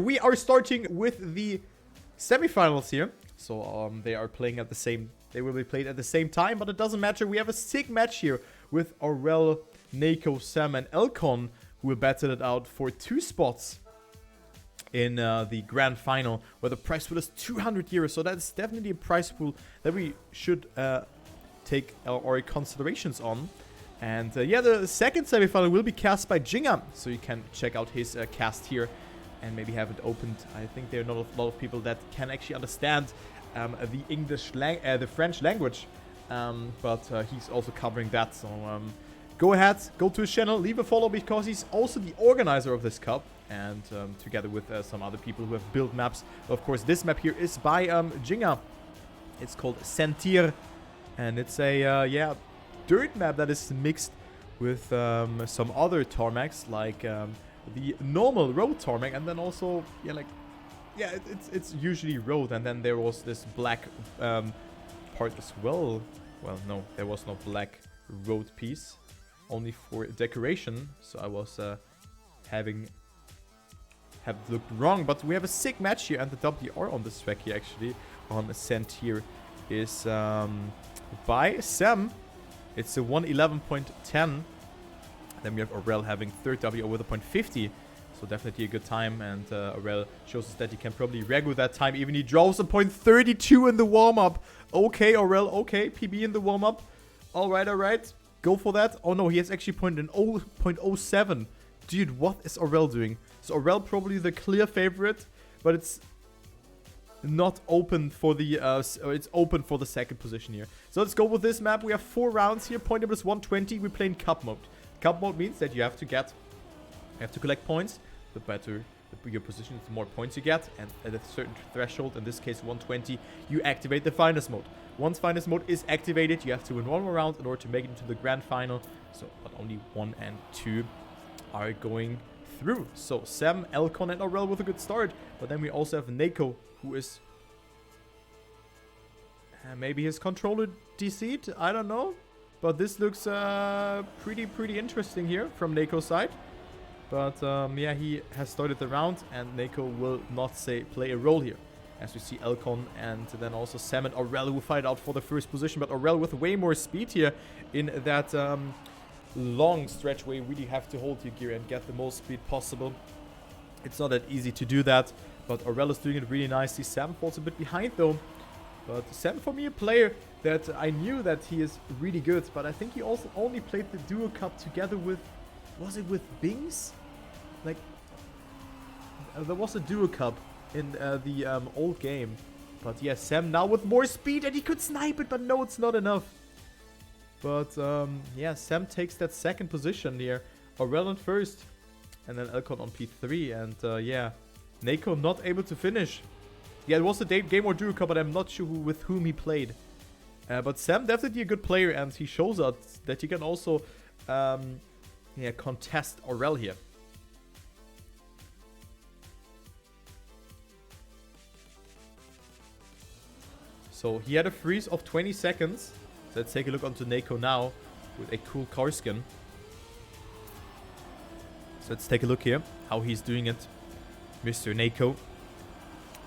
we are starting with the semifinals here. So they are playing at the same... They will be played at the same time, but it doesn't matter. We have a sick match here with Aurel, Nayko, Sam, and eLconn, who will battle it out for 2 spots in the grand final, where the prize pool is 200 euros. So that's definitely a prize pool that we should take our considerations on. And yeah, the second semifinal will be cast by Jinga, so you can check out his cast here and maybe have it opened. I think there are not a lot of people that can actually understand the French language, but he's also covering that. So go ahead, go to his channel, leave a follow, because he's also the organizer of this cup, and together with some other people who have built maps. Of course, this map here is by Jinga. It's called Sentir, and it's a yeah, dirt map that is mixed with some other tarmacs, like the normal road tarmac, and then also it's usually road, and then there was this black part as well. Well, no, there was no black road piece, only for decoration. So I was have looked wrong, but we have a sick match here, and the WR on this track here actually on Sentir is by Sam. It's a 1:11.10. Then we have Aurel having third W with a 0.50. So definitely a good time. And Aurel shows us that he can probably regu that time. Even he draws a 0.32 in the warm-up. Okay, Aurel. Okay, PB in the warm-up. Alright, alright. Go for that. Oh no, he has actually 0.07. Dude, what is Aurel doing? So Aurel probably the clear favorite. But it's not open for the it's open for the second position here. So let's go with this map. We have 4 rounds here. Point number is 120. We play in cup mode. Cup mode means that you have to collect points. The better your position, the more points you get, and at a certain threshold, in this case 120, you activate the finest mode. Once finest mode is activated, you have to win 1 more round in order to make it into the grand final. So but only 1 and 2 are going through. So Sam, eLconn, and Aurel with a good start, but then we also have Nayko, who is maybe his controller DC'd, I don't know. But this looks pretty interesting here from Nayko's side. But yeah, he has started the round, and Nayko will not play a role here. As we see eLconn and then also Sam and Aurel who fight out for the first position. But Aurel with way more speed here in that long stretch where you really have to hold your gear and get the most speed possible. It's not that easy to do that, but Aurel is doing it really nicely. Sam falls a bit behind though. But Sam, for me, a player that I knew that he is really good, but I think he also only played the Duo Cup together with, was it with Bings? Like, there was a Duo Cup in the old game. But yeah, Sam now with more speed, and he could snipe it, but no, it's not enough. But yeah, Sam takes that second position here. Aurel on first, and then eLconn on P3, and yeah, Nayko not able to finish. Yeah, it was a Game or Duo Cup, but I'm not sure with whom he played. But Sam definitely a good player, and he shows us that he can also yeah, contest Aurel here. So he had a freeze of 20 seconds. So let's take a look onto Nayko now with a cool car skin. So let's take a look here how he's doing it, Mr. Nayko.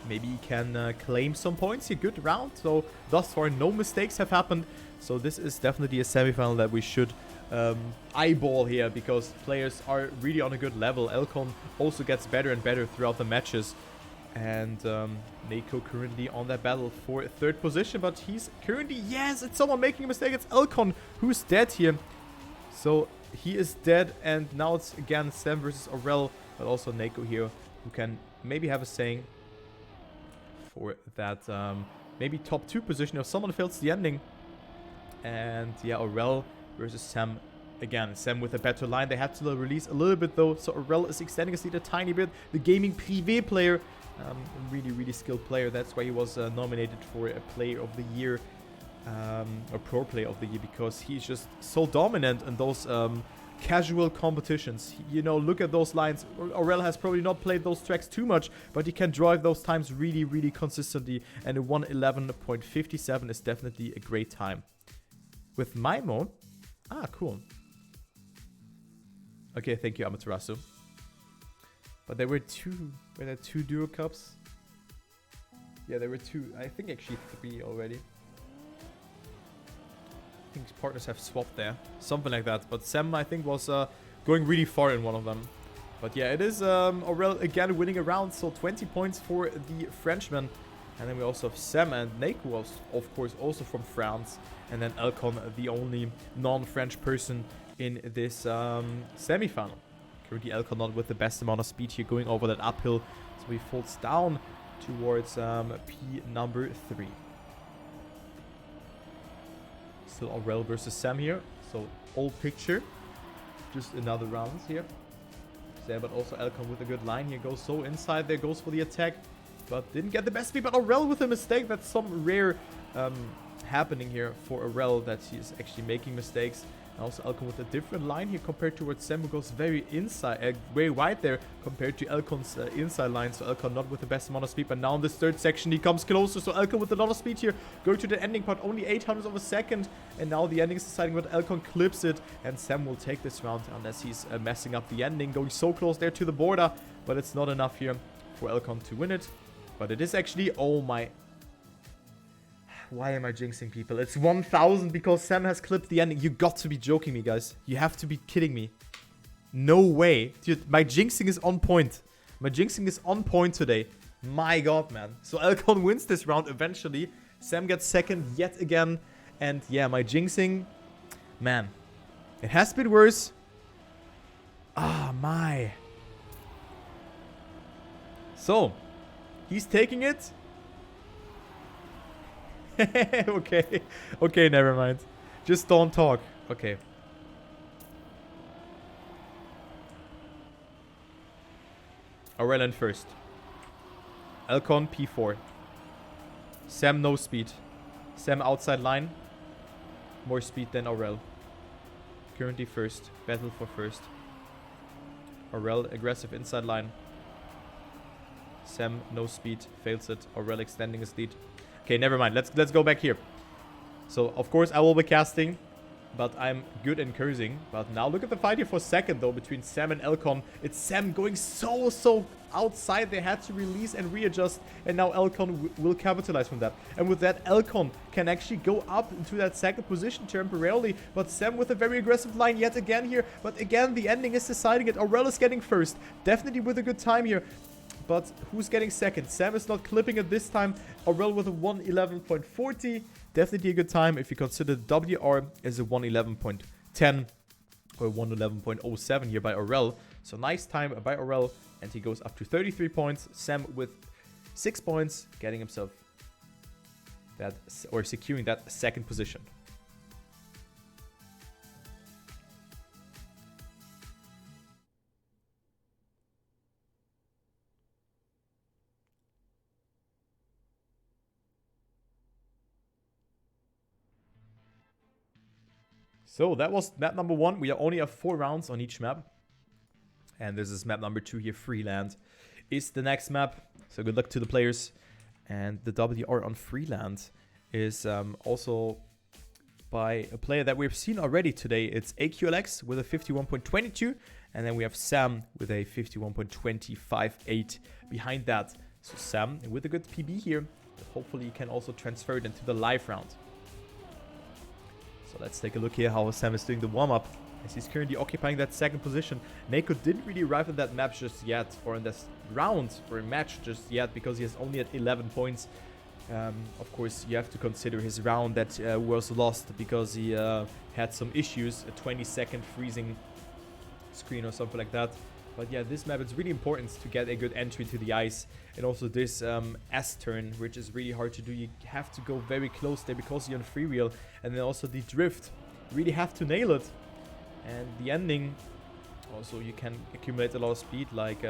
Maybe he can claim some points. A good round. So thus far, no mistakes have happened. So this is definitely a semifinal that we should eyeball here, because players are really on a good level. eLconn also gets better and better throughout the matches. And Nayko currently on that battle for third position. But he's currently... Yes, it's someone making a mistake. It's eLconn who's dead here. So he is dead. And now it's again Sam versus Aurel. But also Nayko here, who can maybe have a saying for that maybe top 2 position if someone fails the ending. And yeah, Aurel versus Sam again. Sam with a better line. They had to release a little bit though, so Aurel is extending his lead a tiny bit. The gaming privé player, really skilled player. That's why he was nominated for a player of the year, or pro player of the year, because he's just so dominant in those casual competitions. You know, look at those lines. Aurel has probably not played those tracks too much, but he can drive those times really consistently, and a 1:11.57 is definitely a great time. With my mode, cool. Okay, thank you, Amaterasu. But there were two duo cups. Yeah, there were two. I think actually 3 already. I think partners have swapped there. Something like that. But Sam, I think, was going really far in one of them. But yeah, it is Aurel again winning a round. So 20 points for the Frenchman. And then we also have Sam and Nayko, was of course also from France. And then eLconn, the only non-French person in this semi-final. Currently eLconn not with the best amount of speed here, going over that uphill. So he falls down towards P number 3. Still Aurel versus Sam here. So old picture. Just another round here. So, but also eLconn with a good line here. Goes so inside there, goes for the attack. But didn't get the best speed. But Aurel with a mistake. That's some rare happening here for Aurel, that he is actually making mistakes. And also eLconn with a different line here compared to what Sam, who goes very inside, very wide there compared to eLconn's inside line. So eLconn not with the best amount of speed. But now in this third section he comes closer. So eLconn with a lot of speed here, going to the ending part, only 800 of a second. And now the ending is deciding, but eLconn clips it. And Sam will take this round unless he's messing up the ending. Going so close there to the border, but it's not enough here for eLconn to win it. But it is actually, oh my... Why am I jinxing people? It's 1000 because Sam has clipped the ending. You got to be joking me, guys. You have to be kidding me. No way. Dude, my jinxing is on point. My jinxing is on point today. My god, man. So eLconn wins this round eventually. Sam gets second yet again. And yeah, my jinxing... Man. It has been worse. Ah, my. So. He's taking it. Okay. Okay, never mind. Just don't talk. Okay. Aurel in first. eLconn P4. Sam no speed. Sam outside line. More speed than Aurel. Currently first. Battle for first. Aurel aggressive inside line. Sam no speed. Fails it. Aurel extending his lead. Okay, never mind. Let's go back here. So, of course, I will be casting, but I'm good in cursing. But now look at the fight here for second, though, between Sam and eLconn. It's Sam going so outside. They had to release and readjust, and now eLconn will capitalize from that. And with that, eLconn can actually go up into that second position temporarily. But Sam with a very aggressive line yet again here. But again, the ending is deciding it. Aurel is getting first. Definitely with a good time here. But who's getting second? Sam is not clipping it this time. Aurel with a 1:11.40. Definitely a good time if you consider WR is a 1:11.10 or 1:11.07 here by Aurel. So nice time by Aurel. And he goes up to 33 points. Sam with 6 points, getting himself that, or securing that second position. So that was map number 1. We only have 4 rounds on each map. And this is map number 2 here. Freeland is the next map. So good luck to the players. And the WR on Freeland is also by a player that we've seen already today. It's AQLX with a 51.22. And then we have Sam with a 51.258 behind that. So Sam with a good PB here. Hopefully he can also transfer it into the live round. So let's take a look here how Sam is doing the warm-up, as he's currently occupying that second position. Nayko didn't really arrive at that map just yet, or in this round, or match just yet, because he is only at 11 points. Of course, you have to consider his round that was lost because he had some issues, a 20-second freezing screen or something like that. But yeah, this map, it's really important to get a good entry to the ice. And also this S-turn, which is really hard to do. You have to go very close there because you're on freewheel. And then also the drift. You really have to nail it. And the ending, also you can accumulate a lot of speed like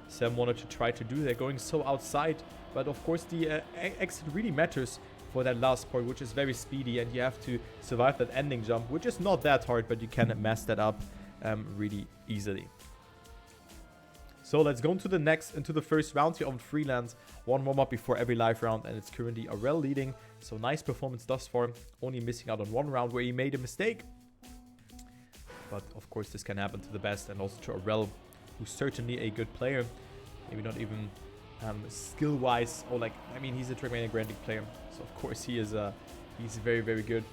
Sam wanted to try to do. They're going so outside. But of course the exit really matters for that last part, which is very speedy. And you have to survive that ending jump, which is not that hard, but you can mess that up really easily. So let's go into the first round here on Freeland. One warm-up before every live round, and it's currently Aurel leading. So nice performance thus far. Only missing out on one round where he made a mistake. But of course this can happen to the best, and also to Aurel, who's certainly a good player. maybe not even skill-wise, or like, I mean, he's a Trackmania Grand League player, so of course he is he's very, very good.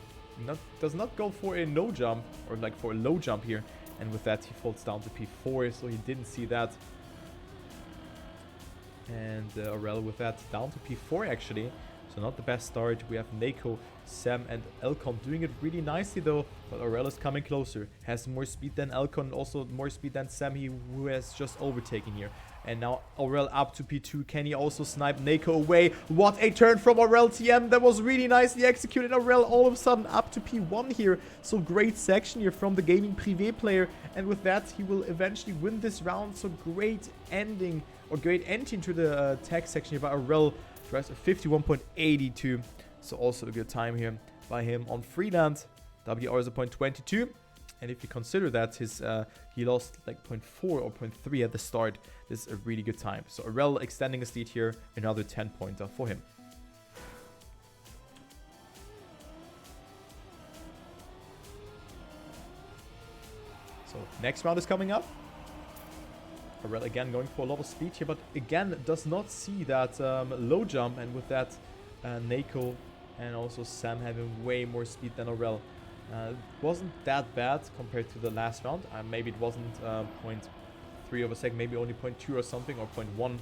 Does not go for a no jump, or like for a low jump here, and with that he falls down to P4, so he didn't see that. And Aurel with that down to P4 actually, so not the best start. We have Nayko, Sam and eLconn doing it really nicely though, but Aurel is coming closer, has more speed than eLconn, also more speed than Sam, who has just overtaken here. And now Aurel up to P2. Can he also snipe Nayko away? What a turn from Aurel TM. That was really nicely executed. Aurel all of a sudden up to P1 here. So great section here from the Gaming Privé player. And with that, he will eventually win this round. So great ending, or great entry into the tech section here by Aurel. Drives a 51.82. So also a good time here by him on Freeland. WR is a 0.22. And if you consider that his he lost like 0.4 or 0.3 at the start, this is a really good time. So Aurel extending his lead here, another 10-pointer for him. So next round is coming up. Aurel again going for a lot of speed here, but again does not see that low jump, and with that Nayko and also Sam having way more speed than Aurel. Wasn't that bad compared to the last round. Maybe it wasn't 0.3 of a second, maybe only 0.2 or something, or 0.1.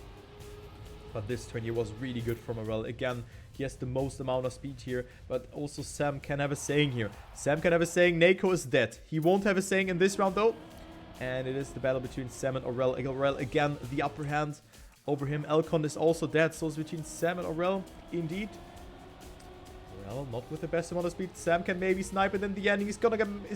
But this turn here was really good from Aurel. Again, he has the most amount of speed here, but also Sam can have a saying here. Sam can have a saying, Nayko is dead. He won't have a saying in this round though. And it is the battle between Sam and Aurel. Aurel again, the upper hand over him. eLconn is also dead, so it's between Sam and Aurel indeed. Well, not with the best amount of speed. Sam can maybe snipe it in the ending. Is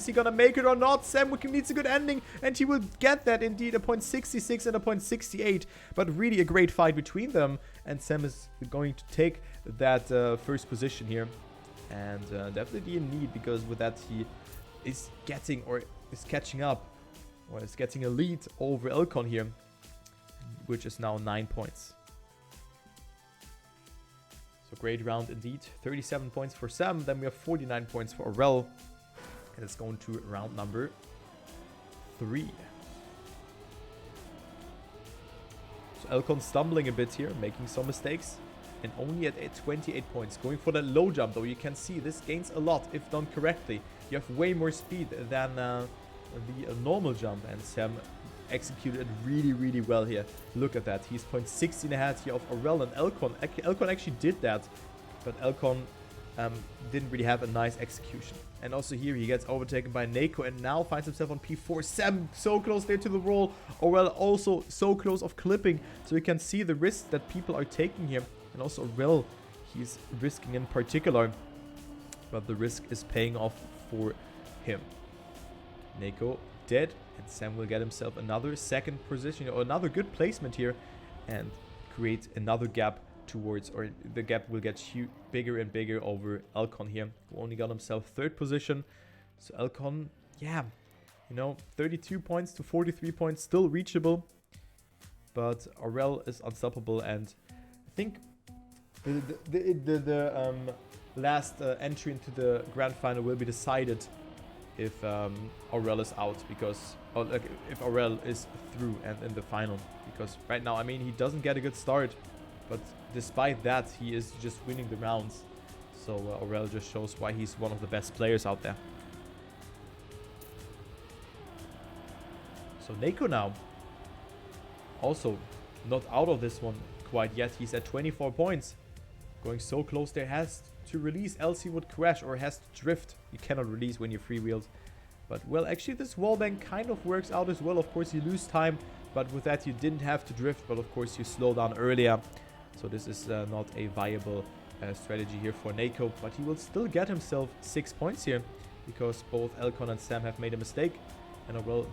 he gonna make it or not? Sam needs a good ending, and he will get that indeed. A 0.66 and a 0.68. But really a great fight between them. And Sam is going to take that first position here. And definitely a need, because with that he is getting, or is catching up, or is getting a lead over eLconn here, which is now 9 points. So great round indeed. 37 points for Sam. Then we have 49 points for Aurel. And it's going to round number 3. So eLconn stumbling a bit here, making some mistakes. And only at 28 points. Going for that low jump though. You can see this gains a lot if done correctly. You have way more speed than the normal jump. And Sam executed it really, really well here. Look at that. He's 0.16 ahead here of Aurel and eLconn. eLconn actually did that, but eLconn didn't really have a nice execution. And also here he gets overtaken by Nayko and now finds himself on P4. Sam so close there to the roll. Aurel also so close of clipping. So you can see the risks that people are taking here. And also Aurel, he's risking in particular. But the risk is paying off for him. Nayko dead, and Sam will get himself another second position, or another good placement here, and create another gap towards, or the gap will get bigger and bigger over eLconn here, who only got himself third position. So eLconn, yeah, you know, 32 points to 43 points, still reachable, but Aurel is unstoppable. And I think the last entry into the grand final will be decided if Aurel is out, because if Aurel is through and in the final, because right now, I mean, he doesn't get a good start, but despite that, he is just winning the rounds. So Aurel just shows why he's one of the best players out there. So Nayko now, also not out of this one quite yet. He's at 24 points, going so close there. Has to release, else he would crash, or has to drift. You cannot release when you're freewheeled. But well, actually this wallbang kind of works out as well. Of course you lose time, but with that you didn't have to drift, but of course you slow down earlier. So this is not a viable strategy here for Nayko, but he will still get himself 6 points here, because both eLconn and Sam have made a mistake. And Aurel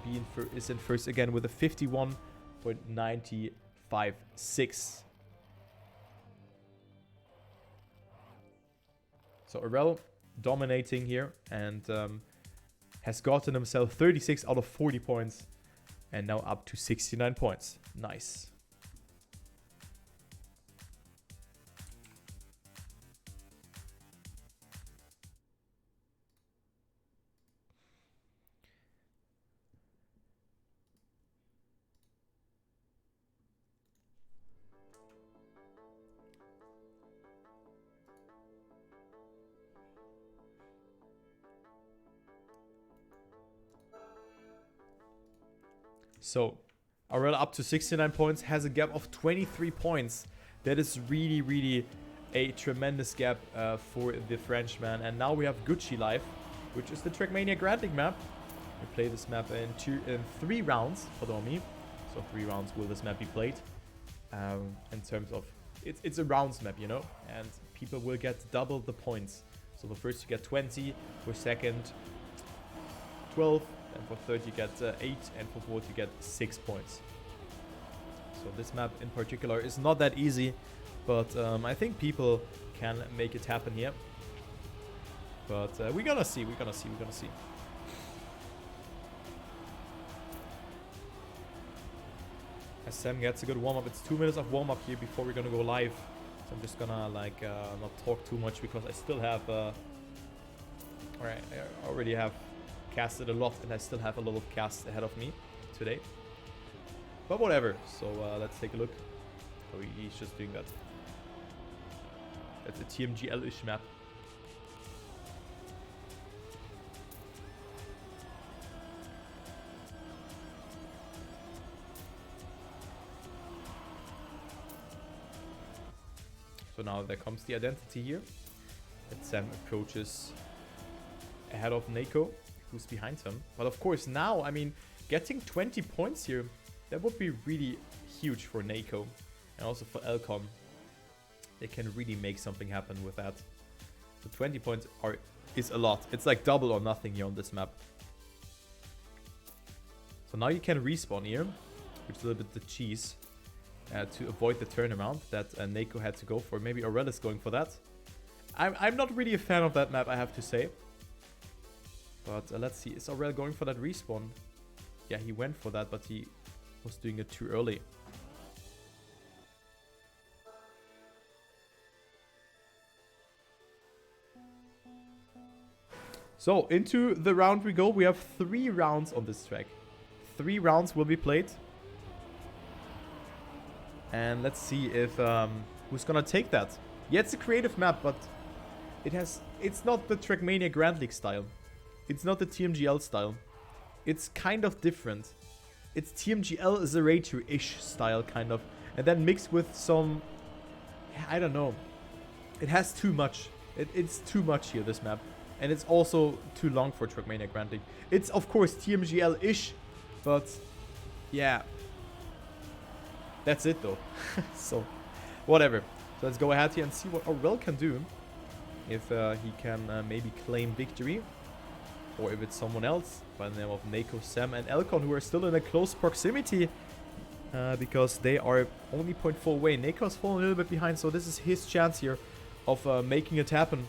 is in first again with a 51.956. So Aurel dominating here, and has gotten himself 36 out of 40 points, and now up to 69 points. Nice. So, Aurel up to 69 points, has a gap of 23 points. That is really, really a tremendous gap for the Frenchman. And now we have Gucci Life, which is the Trackmania Grand League map. We play this map in 3 rounds, follow me. So 3 rounds will this map be played. In terms of, it's a rounds map, you know, and people will get double the points. So for first you get 20, for second 12, and for third you get 8, and for fourth you get 6 points. So this map in particular is not that easy, but I think people can make it happen here. But we're gonna see, we're gonna see. As Sam gets a good warm-up, it's 2 minutes of warm-up here before we're gonna go live. So I'm just gonna like not talk too much because I still have alright, I already have casted a lot and I still have a lot of casts ahead of me today. But whatever, so let's take a look. Oh, he's just doing that. That's a TMGL-ish map. So now there comes the identity here. And Sam approaches ahead of Nayko, who's behind him. But of course now, I mean, getting 20 points here, that would be really huge for Nayko. And also for eLconn. They can really make something happen with that. So 20 points is a lot. It's like double or nothing here on this map. So now you can respawn here, which is a little bit the cheese. To avoid the turnaround that Nayko had to go for. Maybe Aurel is going for that. I'm not really a fan of that map, I have to say. But let's see. Is Aurel going for that respawn? Yeah, he went for that, but he was doing it too early. So, into the round we go. We have 3 rounds on this track. 3 rounds will be played. And let's see if who's gonna take that. Yeah, it's a creative map, but it's not the Trackmania Grand League style. It's not the TMGL style. It's kind of different. It's TMGL Zerator-ish style, kind of. And then mixed with some, I don't know. It has too much. It's too much here, this map. And it's also too long for Trackmania Grand League. It's, of course, TMGL-ish, but yeah. That's it though. So, whatever. So let's go ahead here and see what Aurel can do. If he can maybe claim victory. Or if it's someone else by the name of Nayko, Sam, and eLconn, who are still in a close proximity. Because they are only 0.4 away. Nayko's falling a little bit behind, so this is his chance here of making it happen.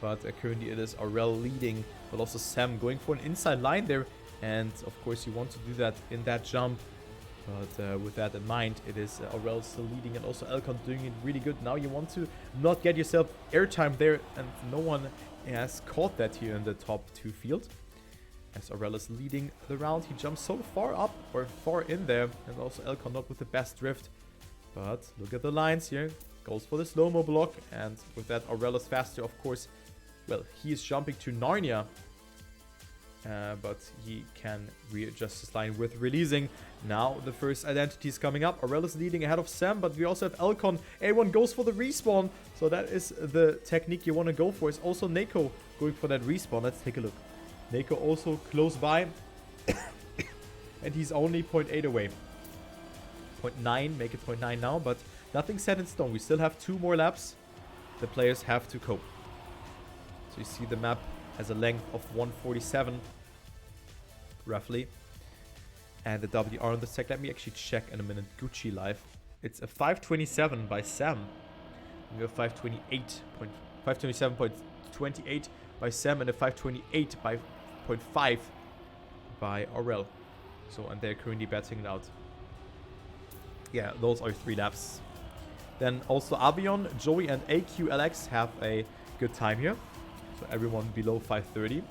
But currently it is Aurel leading, but also Sam going for an inside line there. And of course you want to do that in that jump. But with that in mind, it is Aurel still leading and also eLconn doing it really good. Now you want to not get yourself airtime there, and no one has caught that here in the top 2 field. As Aurel is leading the round, he jumps so far up or far in there, and also eLconn not with the best drift. But look at the lines here, goes for the slow-mo block, and with that Aurel is faster, of course. Well, he is jumping to Narnia. But he can readjust his line with releasing. Now the first identity is coming up. Aurel is leading ahead of Sam, but we also have eLconn. A1 goes for the respawn. So that is the technique you want to go for. It's also Nayko going for that respawn. Let's take a look. Nayko also close by. And he's only 0.8 away. 0.9, make it 0.9 now, but nothing set in stone. We still have 2 more laps. The players have to cope. So you see the map has a length of 147, roughly. And the WR on the sec, let me actually check in a minute. Gucci Life. It's a 527 by Sam. We have 527.28 by Sam and a 528 by 0.5 by Aurel. So, and they're currently batting it out. Yeah, those are 3 laps. Then also Avion, Joey, and AQLX have a good time here. So everyone below 530.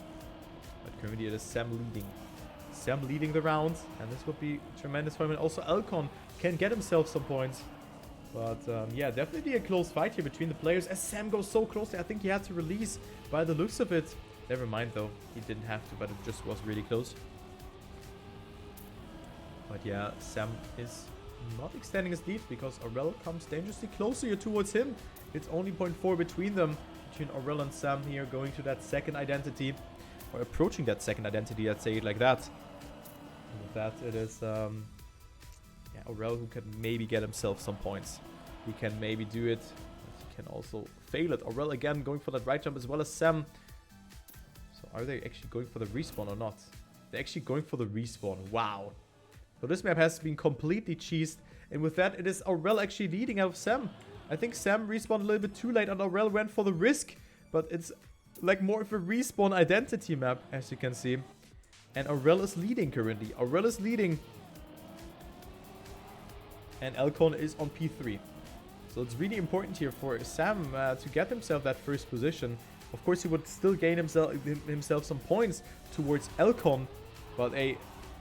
But currently it is Sam leading. Sam leading the round. And this would be tremendous for him. And also eLconn can get himself some points. But yeah, definitely a close fight here between the players. As Sam goes so close, I think he had to release by the looks of it. Never mind though. He didn't have to, but it just was really close. But yeah, Sam is not extending his lead because Aurel comes dangerously closer here towards him. It's only 0.4 between them, between Aurel and Sam here, going to that second identity. Or approaching that second identity, let's say it like that. And with that, it is yeah, Aurel who can maybe get himself some points. He can maybe do it. He can also fail it. Aurel again going for that right jump as well as Sam. So are they actually going for the respawn or not? They're actually going for the respawn. Wow. So this map has been completely cheesed. And with that, it is Aurel actually leading out of Sam. I think Sam respawned a little bit too late and Aurel went for the risk. But it's like more of a respawn identity map, as you can see. And Aurel is leading currently. Aurel is leading. And eLconn is on P3. So it's really important here for Sam to get himself that first position. Of course, he would still gain himself some points towards eLconn. But a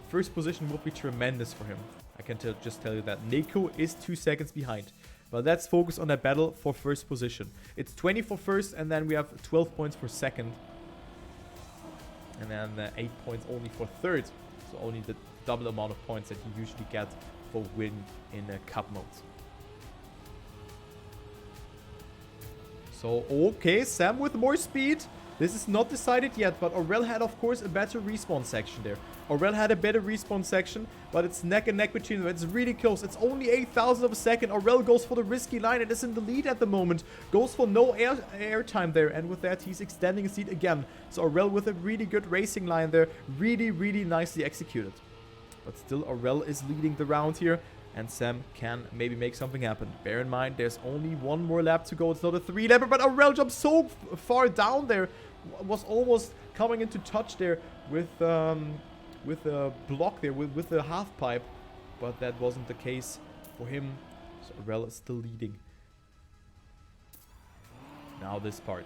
first position would be tremendous for him. I can just tell you that. Nayko is 2 seconds behind. But let's focus on that battle for first position. It's 20 for first, and then we have 12 points for second. And then 8 points only for third. So only the double amount of points that you usually get for win in a cup mode. So, okay, Sam with more speed. This is not decided yet, but Aurel had, of course, a better respawn section there. Aurel had a better respawn section, but it's neck and neck between them. It's really close. It's only 8,000 of a second. Aurel goes for the risky line and is in the lead at the moment. Goes for no air time there, and with that, he's extending his lead again. So Aurel with a really good racing line there. Really, really nicely executed. But still, Aurel is leading the round here. And Sam can maybe make something happen. Bear in mind, there's only one more lap to go. It's not a 3-lapper, but Aurel jumped so far down there. Was almost coming into touch there with a block there, with the half pipe. But that wasn't the case for him. So Aurel is still leading. Now this part.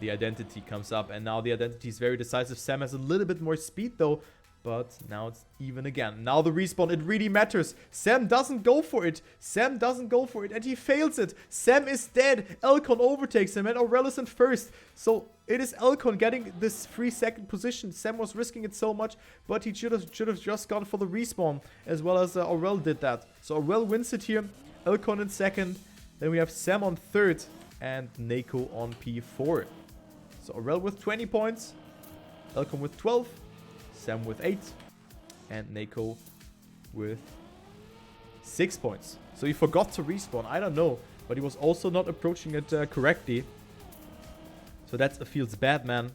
The identity comes up, and now the identity is very decisive. Sam has a little bit more speed though. But now it's even again. Now the respawn, it really matters. Sam doesn't go for it. Sam doesn't go for it, and he fails it. Sam is dead. eLconn overtakes him, and Aurel is in first. So it is eLconn getting this 3-second position. Sam was risking it so much, but he should have just gone for the respawn, as well as Aurel did that. So Aurel wins it here. eLconn in second. Then we have Sam on third, and Nayko on P4. So Aurel with 20 points. eLconn with 12. Sam with 8, and Nayko with 6 points. So he forgot to respawn. I don't know, but he was also not approaching it correctly. So that feels bad, man.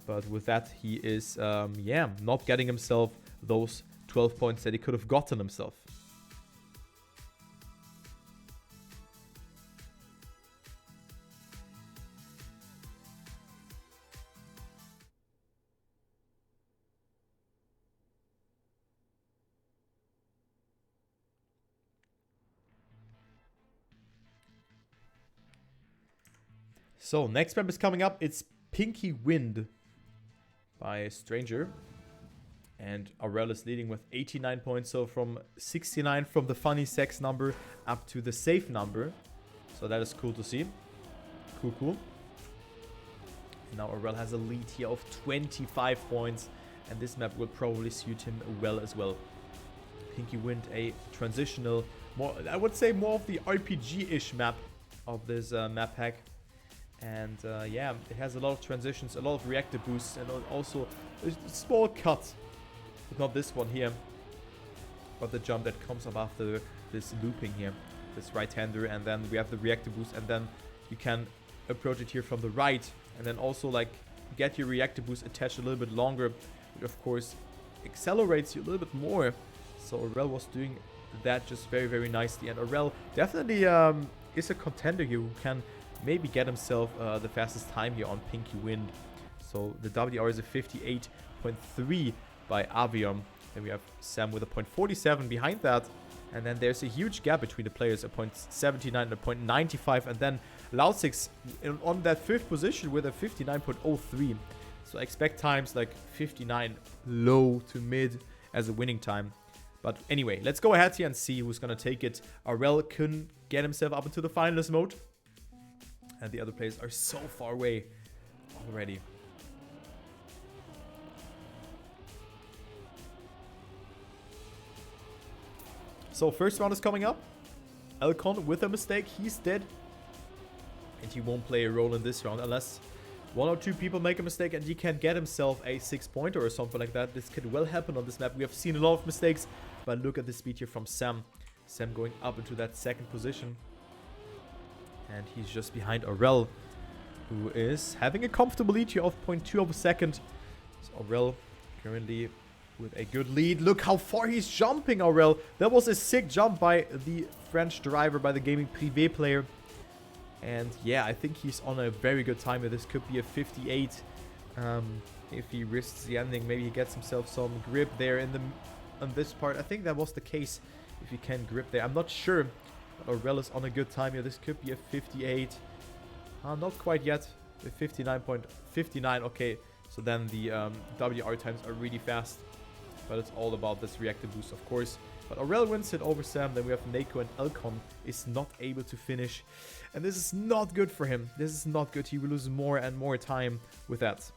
But with that, he is, yeah, not getting himself those 12 points that he could have gotten himself. So, next map is coming up. It's Pinky Wind by Stranger. And Aurel is leading with 89 points. So, from 69 from the funny sex number up to the safe number. So, that is cool to see. Cool, cool. And now Aurel has a lead here of 25 points. And this map will probably suit him well as well. Pinky Wind, a transitional, more, I would say more of the RPG-ish map of this map pack. And yeah, it has a lot of transitions, a lot of reactor boosts, and also a small cut. But not this one here, but the jump that comes up after this looping here, this right-hander, and then we have the reactor boost, and then you can approach it here from the right, and then also like get your reactor boost attached a little bit longer, which of course accelerates you a little bit more. So Aurel was doing that just very, very nicely, and Aurel definitely is a contender here who can maybe get himself the fastest time here on Pinky Wind. So the WR is a 58.3 by Avion. Then we have Sam with a 0.47 behind that. And then there's a huge gap between the players, a 0.79 and a 0.95. And then Loud6 on that 5th position with a 59.03. So I expect times like 59 low to mid as a winning time. But anyway, let's go ahead here and see who's going to take it. Aurel can get himself up into the finalist mode. And the other players are so far away already. So first round is coming up. eLconn with a mistake. He's dead. And he won't play a role in this round unless one or two people make a mistake and he can get himself a 6-pointer or something like that. This could well happen on this map. We have seen a lot of mistakes, but look at the speed here from Sam. Sam going up into that second position. And he's just behind Aurel, who is having a comfortable lead here of 0.2 of a second. So Aurel currently with a good lead. Look how far he's jumping, Aurel. That was a sick jump by the French driver, by the gaming privé player. And yeah, I think he's on a very good time here. This could be a 58. If he risks the ending, maybe he gets himself some grip there on this part. I think that was the case if he can grip there. I'm not sure. But Aurel is on a good time here. This could be a 58. Not quite yet. With 59.59. Okay, so then the WR times are really fast. But it's all about this reactive boost, of course. But Aurel wins it over Sam. Then we have Nayko, and eLconn is not able to finish. And this is not good for him. This is not good. He will lose more and more time with that.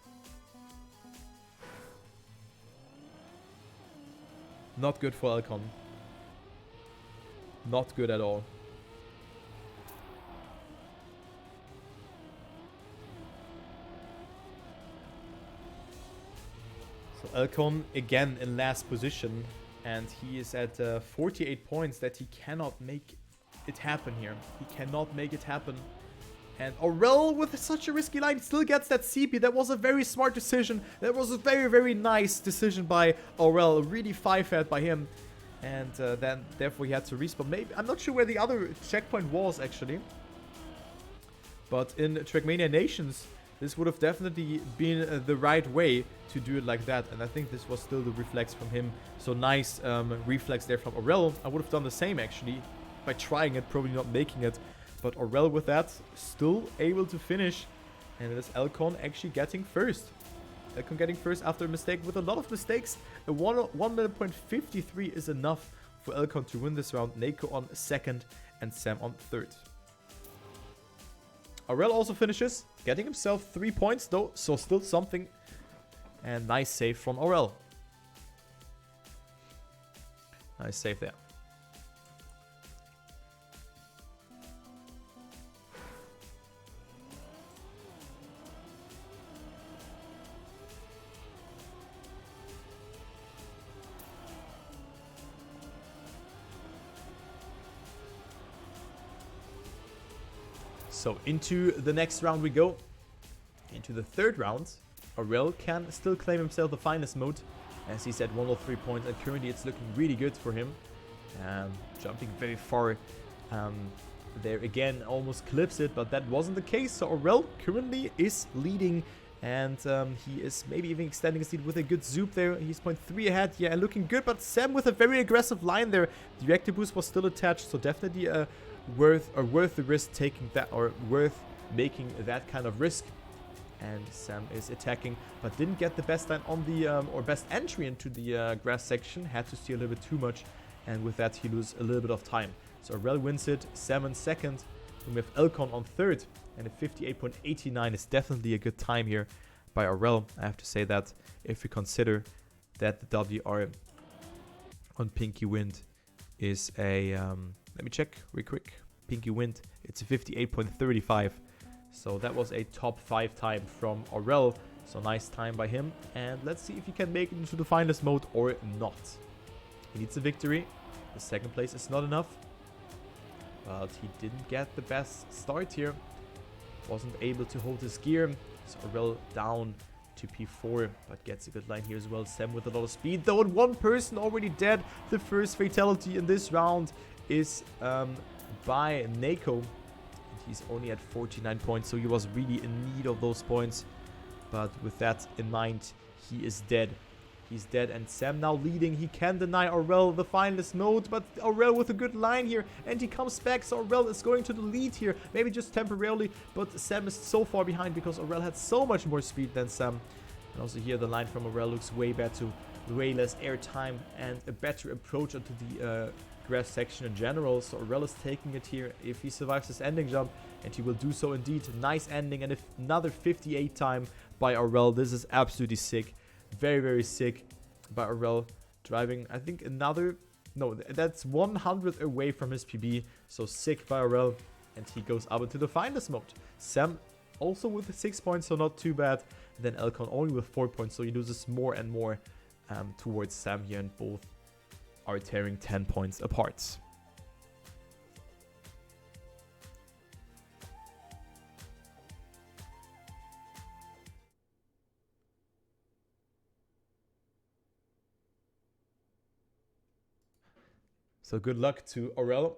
Not good for eLconn. Not good at all. So eLconn again in last position. And he is at 48 points that he cannot make it happen here. He cannot make it happen. And Aurel with such a risky line still gets that CP. That was a very smart decision. That was a very, very nice decision by Aurel. Really 5-head by him. And then therefore he had to respawn. Maybe I'm not sure where the other checkpoint was actually. But in Trackmania Nations, this would have definitely been the right way to do it like that. And I think this was still the reflex from him. So nice reflex there from Aurel. I would have done the same actually by trying it, probably not making it. But Aurel with that, still able to finish. And it is eLconn actually getting first. eLconn getting first after a mistake with a lot of mistakes. A 1.53 is enough for eLconn to win this round. Nayko on second and Sam on third. Aurel also finishes, getting himself 3 points though, so still something. And nice save from Aurel. Nice save there. So into the next round we go. Into the third round. Aurel can still claim himself the finest mode, as he's at 103 points, and currently it's looking really good for him. Jumping very far there again, almost clips it, but that wasn't the case. So Aurel currently is leading, and he is maybe even extending his lead with a good zoop there. He's 0.3 ahead, yeah, looking good, but Sam with a very aggressive line there. The reactive boost was still attached, so definitely worth the risk taking that, or worth making that kind of risk. And Sam is attacking, but didn't get the best line on the, or best entry into the grass section. Had to steer a little bit too much, and with that he loses a little bit of time. So Aurel wins it, Sam in second, and we have eLconn on third. And a 58.89 is definitely a good time here by Aurel. I have to say that if we consider that the WR on Pinky Wind is a, let me check real quick. Pinky Wind, it's a 58.35. So that was a top 5 time from Aurel. So nice time by him. And let's see if he can make it into the finalist mode or not. He needs a victory. The second place is not enough. But he didn't get the best start here. Wasn't able to hold his gear. So Aurel down to P4. But gets a good line here as well. Sam with a lot of speed though. And one person already dead. The first fatality in this round is by Nayko. He's only at 49 points, so he was really in need of those points. But with that in mind, he is dead. He's dead, and Sam now leading. He can deny Aurel the finalist mode, but Aurel with a good line here, and he comes back, so Aurel is going to the lead here. Maybe just temporarily, but Sam is so far behind because Aurel had so much more speed than Sam. And also here, the line from Aurel looks way better, way less air time, and a better approach onto the grass section in general. So Aurel is taking it here if he survives this ending jump, and he will do so indeed. Nice ending, and another 58 time by Aurel. This is absolutely sick. Very, very sick by Aurel. Driving, I think, another No, that's 100 away from his PB. So sick by Aurel. And he goes up into the finals mode. Sam also with 6 points, so not too bad. Then eLconn only with 4 points, so he loses more and more towards Sam here, and both are tearing 10 points apart. So good luck to Aurel.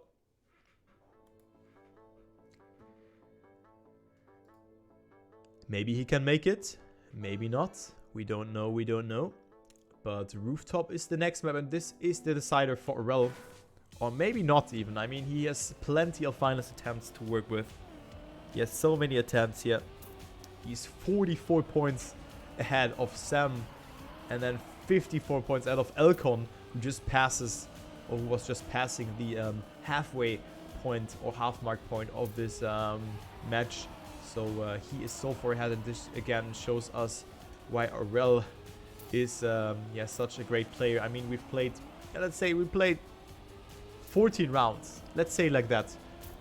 Maybe he can make it, maybe not. We don't know, we don't know. But Rooftop is the next map, and this is the decider for Aurel. Or maybe not even. I mean, he has plenty of finals attempts to work with. He has so many attempts here. He's 44 points ahead of Sam. And then 54 points ahead of eLconn, who just passes, or who was just passing the halfway point or half mark point of this match. So he is so far ahead, and this again shows us why Aurel is yeah, such a great player. I mean, we've played, let's say we played 14 rounds. Let's say like that.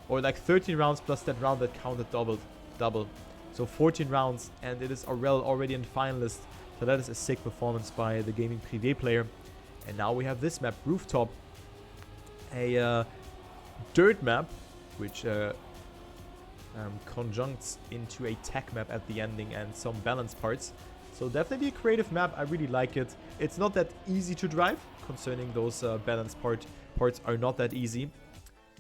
Or like 13 rounds plus that round that counted double. So 14 rounds, and it is Aurel already in finalist. So that is a sick performance by the Gaming Privé player. And now we have this map, Rooftop. A dirt map, which conjuncts into a tech map at the ending and some balance parts. So definitely a creative map. I really like it. It's not that easy to drive, concerning those balance parts are not that easy.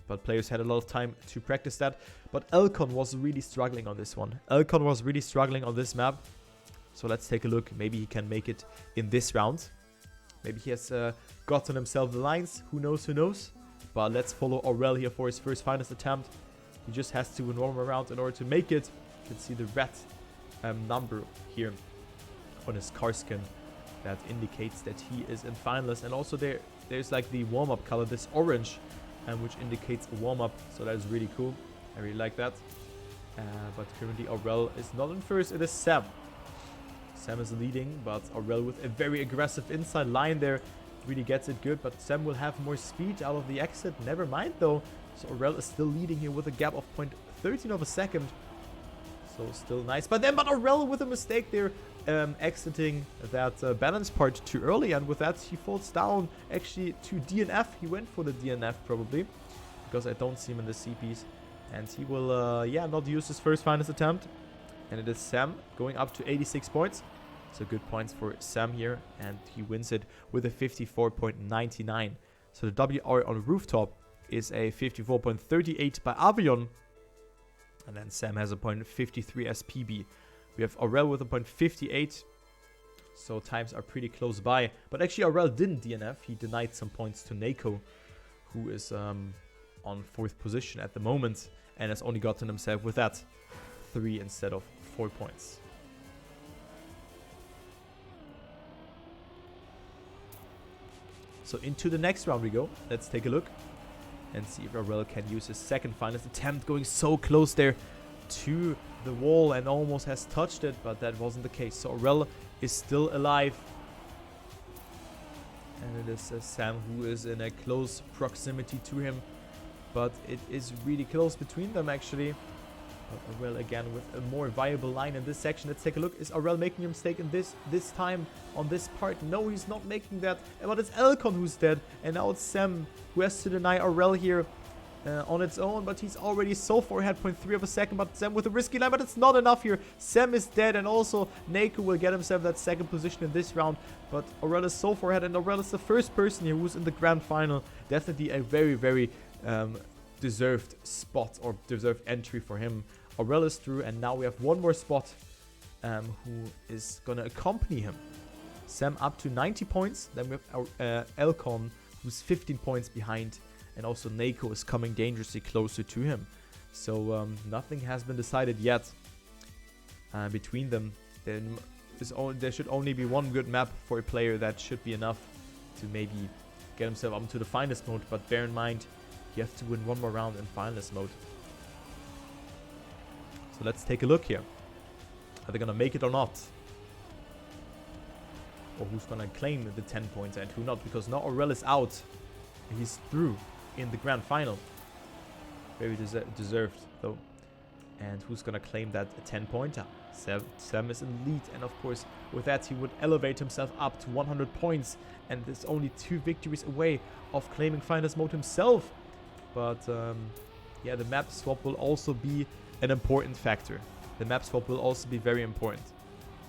But players had a lot of time to practice that. But eLconn was really struggling on this one. eLconn was really struggling on this map. So let's take a look. Maybe he can make it in this round. Maybe he has gotten himself the lines. Who knows, who knows. But let's follow Aurel here for his first finals attempt. He just has to win one more round in order to make it. You can see the red number here on his car skin. That indicates that he is in finals. And also there's like the warm-up color, this orange, which indicates a warm-up. So that is really cool. I really like that. But currently Aurel is not in first. It is Sam. Sam is leading, but Aurel with a very aggressive inside line there really gets it good. But Sam will have more speed out of the exit. Never mind though. So Aurel is still leading here with a gap of 0.13 of a second. So still nice. But Aurel with a mistake there, exiting that balance part too early. And with that, he falls down actually to DNF. He went for the DNF probably, because I don't see him in the CPs. And he will, yeah, not use his first finals attempt. And it is Sam going up to 86 points. So good points for Sam here. And he wins it with a 54.99. So the WR on Rooftop is a 54.38 by Avion. And then Sam has a 0.53 as PB. We have Aurel with a 0.58. So times are pretty close by. But actually Aurel didn't DNF. He denied some points to Nayko, who is on 4th position at the moment. And has only gotten himself with that 3 instead of 4 points. So into the next round we go. Let's take a look and see if Aurel can use his second finals attempt. Going so close there to the wall and almost has touched it, but that wasn't the case. So Aurel is still alive. And it is Sam who is in a close proximity to him. But it is really close between them actually. But Aurel again with a more viable line in this section. Let's take a look. Is Aurel making a mistake in this time on this part? No, he's not making that. But it's eLconn who's dead. And now it's Sam who has to deny Aurel here on its own. But he's already so far ahead, 0.3 of a second. But Sam with a risky line, but it's not enough here. Sam is dead, and also Nayko will get himself that second position in this round. But Aurel is so far ahead, and Aurel is the first person here who's in the grand final. Definitely a very, very deserved spot or deserved entry for him. Aurel is through, and now we have one more spot who is going to accompany him. Sam up to 90 points. Then we have eLconn, who's 15 points behind. And also Nayko is coming dangerously closer to him. So nothing has been decided yet between them. There should only be one good map for a player. That should be enough to maybe get himself up into the finalist mode. But bear in mind, you have to win one more round in finalist mode. So let's take a look here. Are they going to make it or not? Or who's going to claim the 10 points and who not? Because now Aurel is out. he's through in the grand final. Very deserved though. And who's gonna claim that 10-pointer? Sam is in the lead, and of course with that he would elevate himself up to 100 points, and is only 2 victories away of claiming finals mode himself. But yeah, the map swap will also be an important factor. The map swap will also be very important.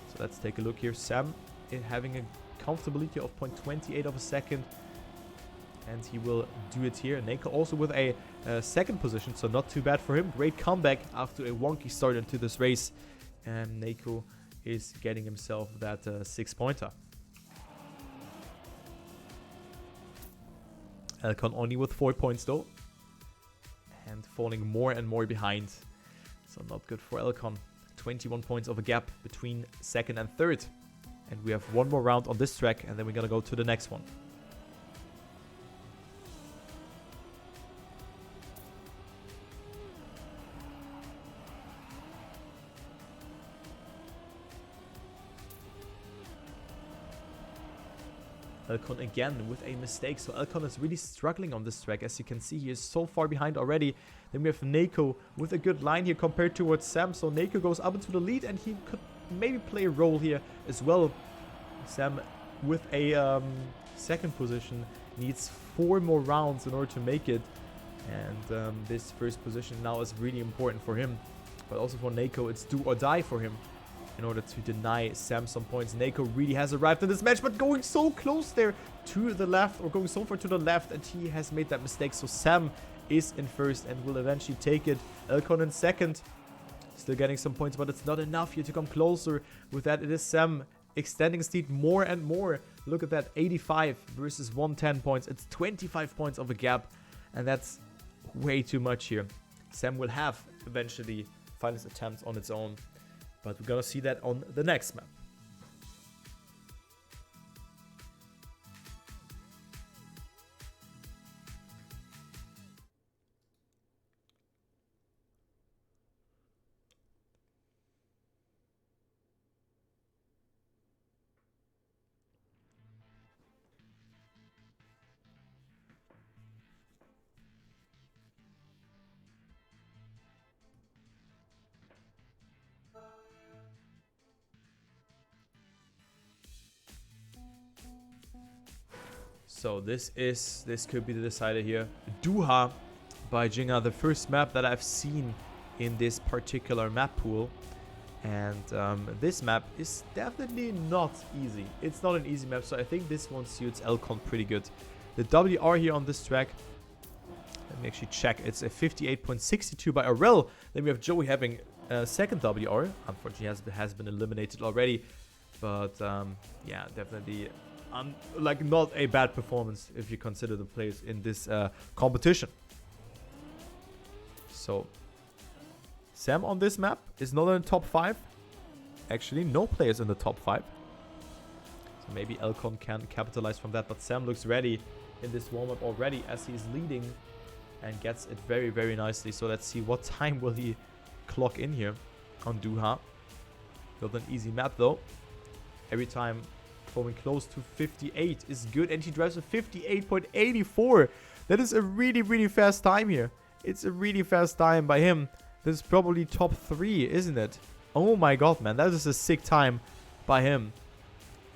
So let's take a look here. Sam is having a comfortability of 0.28 of a second, and he will do it here. Nayko also with a second position, so not too bad for him. Great comeback after a wonky start into this race, and Nayko is getting himself that 6-pointer. eLconn only with 4 points though, and falling more and more behind, so not good for eLconn. 21 points of a gap between second and third, and we have one more round on this track, and then we're gonna go to the next one. eLconn again with a mistake, so eLconn is really struggling on this track. As you can see, he is so far behind already. Then we have Nayko with a good line here compared towards Sam, so Nayko goes up into the lead, and he could maybe play a role here as well. Sam with a second position needs 4 more rounds in order to make it, and this first position now is really important for him, but also for Nayko it's do or die for him in order to deny Sam some points. Nayko really has arrived in this match, but going so close there to the left, or going so far to the left, and he has made that mistake. So Sam is in first and will eventually take it. eLconn in second, still getting some points, but it's not enough here to come closer. With that, it is Sam extending his lead more and more. Look at that, 85 versus 110 points. It's 25 points of a gap, and that's way too much here. Sam will have eventually finals attempts on its own, but we're gonna see that on the next map. So this could be the decider here. Doha by Jinga, the first map that I've seen in this particular map pool. And this map is definitely not easy. It's not an easy map, so I think this one suits eLconn pretty good. The WR here on this track, let me actually check. It's a 58.62 by Aurel. Then we have Joey having a second WR. Unfortunately, has been eliminated already. But yeah, definitely like not a bad performance if you consider the players in this competition. So Sam on this map is not in the top 5. Actually, no players in the top 5. So maybe eLconn can capitalize from that. But Sam looks ready in this warm-up already as he's leading and gets it very, very nicely. So let's see what time will he clock in here on Doha. Not an easy map though. Every time going close to 58 is good, and he drives a 58.84. That is a really, really fast time here. It's a really fast time by him. This is probably top 3, isn't it? Oh my god, man. That is a sick time by him.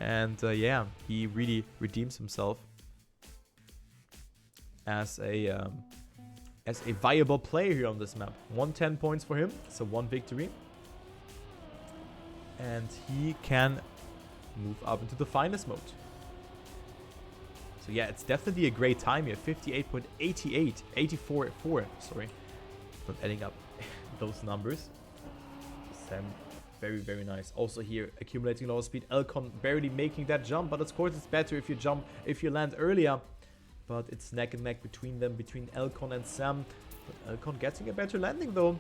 And yeah, he really redeems himself as a viable player here on this map. 110 points for him. So 1 victory. And he can move up into the finals mode. So yeah, it's definitely a great time here. 58.88, 84.4, sorry. Not adding up those numbers. Sam, very, very nice. Also here, accumulating lower speed. eLconn barely making that jump, but of course it's better if you land earlier. But it's neck and neck between them, between eLconn and Sam. But eLconn getting a better landing though.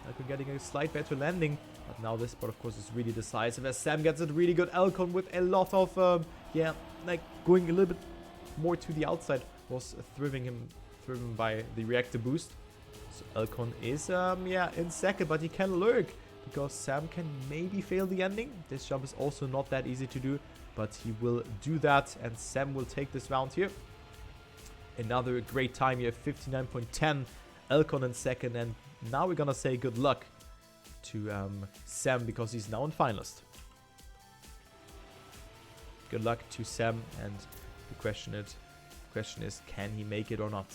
eLconn getting a slight better landing. But now this part, of course, is really decisive as Sam gets it really good. eLconn with a lot of, yeah, like going a little bit more to the outside was driven by the reactor boost. So eLconn is, yeah, in second, but he can lurk because Sam can maybe fail the ending. This jump is also not that easy to do, but he will do that, and Sam will take this round here. Another great time here, 59.10. eLconn in second, and now we're gonna say good luck to Sam because he's now in finalist. Good luck to Sam, and the question is, can he make it or not?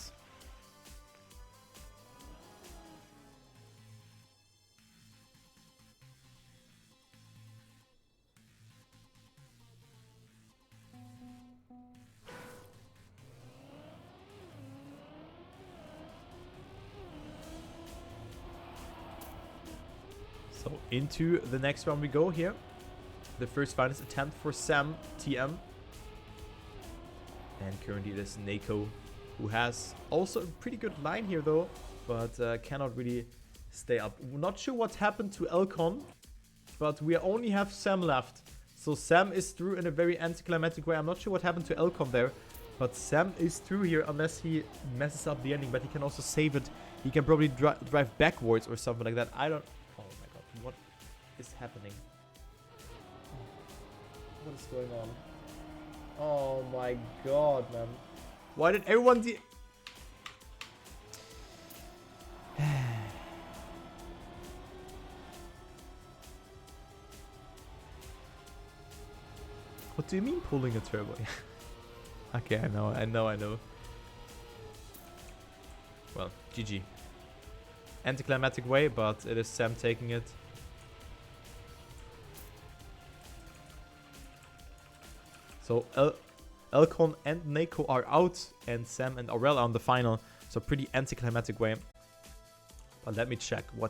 So into the next round we go here. The first finalist attempt for Sam TM. And currently it is Nayko, who has also a pretty good line here though, but cannot really stay up. Not sure what happened to eLconn, but we only have Sam left. So Sam is through in a very anticlimactic way. I'm not sure what happened to eLconn there, but Sam is through here unless he messes up the ending, but he can also save it. He can probably drive backwards or something like that. I don't... Oh my god, what is happening? What is going on? Oh my god, man. Why did everyone What do you mean pulling a turbo? Okay, I know. Well, GG. Anticlimactic way, but it is Sam taking it. So eLconn and Nayko are out, and Sam and Aurel are on the final. So pretty anticlimactic way. But let me check what